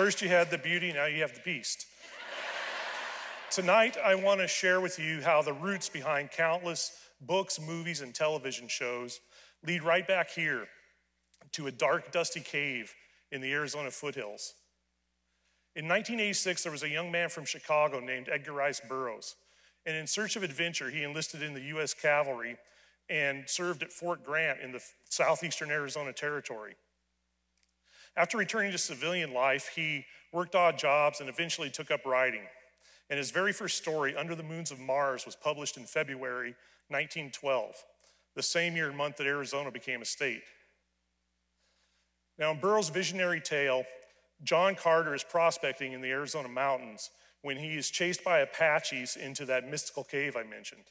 First you had the beauty, now you have the beast. Tonight, I want to share with you how the roots behind countless books, movies, and television shows lead right back here to a dark, dusty cave in the Arizona foothills. In 1986, there was a young man from Chicago named Edgar Rice Burroughs. And in search of adventure, he enlisted in the U.S. Cavalry and served at Fort Grant in the southeastern Arizona Territory. After returning to civilian life, he worked odd jobs and eventually took up writing. And his very first story, Under the Moons of Mars, was published in February 1912, the same year and month that Arizona became a state. Now, in Burroughs' visionary tale, John Carter is prospecting in the Arizona mountains when he is chased by Apaches into that mystical cave I mentioned.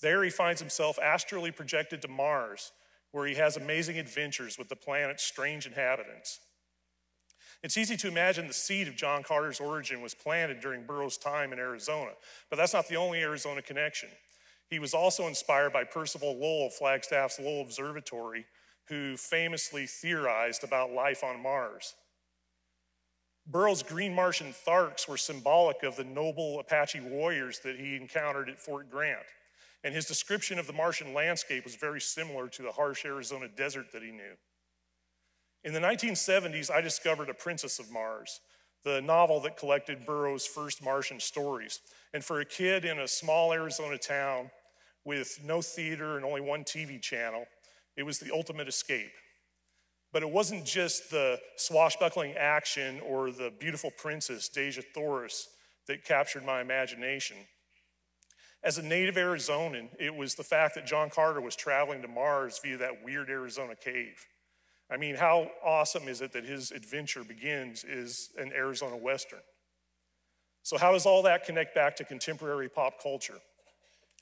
There he finds himself astrally projected to Mars, where he has amazing adventures with the planet's strange inhabitants. It's easy to imagine the seed of John Carter's origin was planted during Burroughs' time in Arizona, but that's not the only Arizona connection. He was also inspired by Percival Lowell of Flagstaff's Lowell Observatory, who famously theorized about life on Mars. Burroughs' green Martian tharks were symbolic of the noble Apache warriors that he encountered at Fort Grant, and his description of the Martian landscape was very similar to the harsh Arizona desert that he knew. In the 1970s, I discovered A Princess of Mars, the novel that collected Burroughs' first Martian stories. And for a kid in a small Arizona town with no theater and only one TV channel, it was the ultimate escape. But it wasn't just the swashbuckling action or the beautiful princess, Dejah Thoris, that captured my imagination. As a native Arizonan, it was the fact that John Carter was traveling to Mars via that weird Arizona cave. I mean, how awesome is it that his adventure begins as an Arizona Western? So how does all that connect back to contemporary pop culture?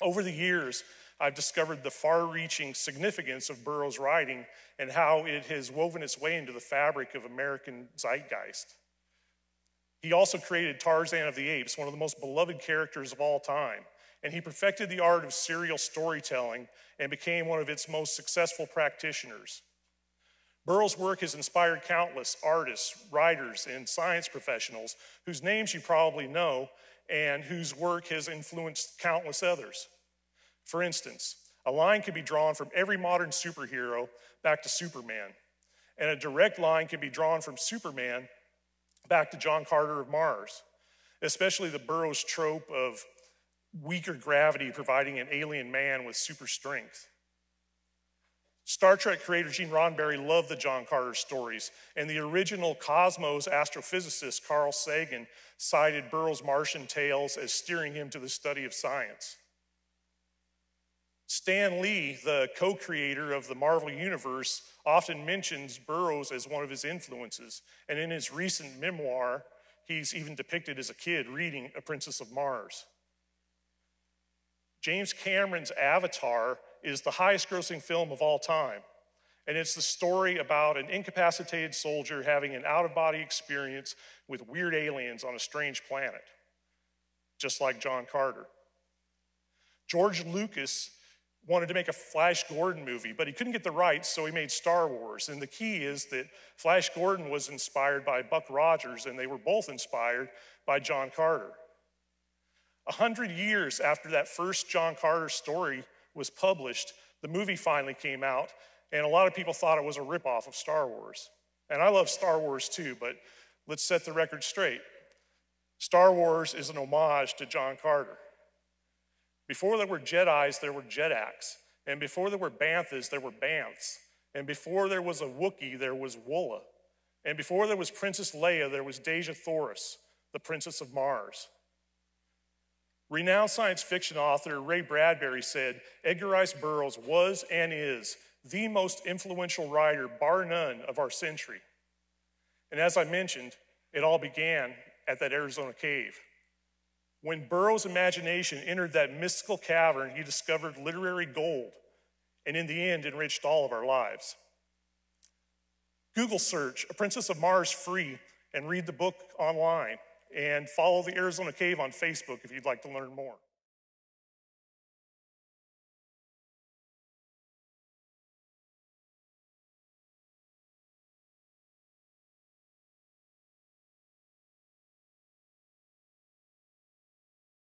Over the years, I've discovered the far-reaching significance of Burroughs' writing and how it has woven its way into the fabric of American zeitgeist. He also created Tarzan of the Apes, one of the most beloved characters of all time, and he perfected the art of serial storytelling and became one of its most successful practitioners. Burroughs' work has inspired countless artists, writers, and science professionals whose names you probably know and whose work has influenced countless others. For instance, a line can be drawn from every modern superhero back to Superman, and a direct line can be drawn from Superman back to John Carter of Mars, especially the Burroughs trope of weaker gravity providing an alien man with super strength. Star Trek creator Gene Roddenberry loved the John Carter stories, and the original Cosmos astrophysicist Carl Sagan cited Burroughs' Martian tales as steering him to the study of science. Stan Lee, the co-creator of the Marvel Universe, often mentions Burroughs as one of his influences, and in his recent memoir, he's even depicted as a kid reading A Princess of Mars. James Cameron's Avatar is the highest grossing film of all time. And it's the story about an incapacitated soldier having an out-of-body experience with weird aliens on a strange planet, just like John Carter. George Lucas wanted to make a Flash Gordon movie, but he couldn't get the rights, so he made Star Wars. And the key is that Flash Gordon was inspired by Buck Rogers, and they were both inspired by John Carter. 100 years after that first John Carter story was published, the movie finally came out, and a lot of people thought it was a ripoff of Star Wars. And I love Star Wars too, but let's set the record straight. Star Wars is an homage to John Carter. Before there were Jedis, there were Jedaks. And before there were Banthas, there were Banths. And before there was a Wookiee, there was Woola. And before there was Princess Leia, there was Dejah Thoris, the Princess of Mars. Renowned science fiction author Ray Bradbury said, Edgar Rice Burroughs was and is the most influential writer, bar none, of our century. And as I mentioned, it all began at that Arizona cave. When Burroughs' imagination entered that mystical cavern, he discovered literary gold, and in the end, enriched all of our lives. Google search A Princess of Mars free and read the book online. And follow the Arizona Cave on Facebook if you'd like to learn more.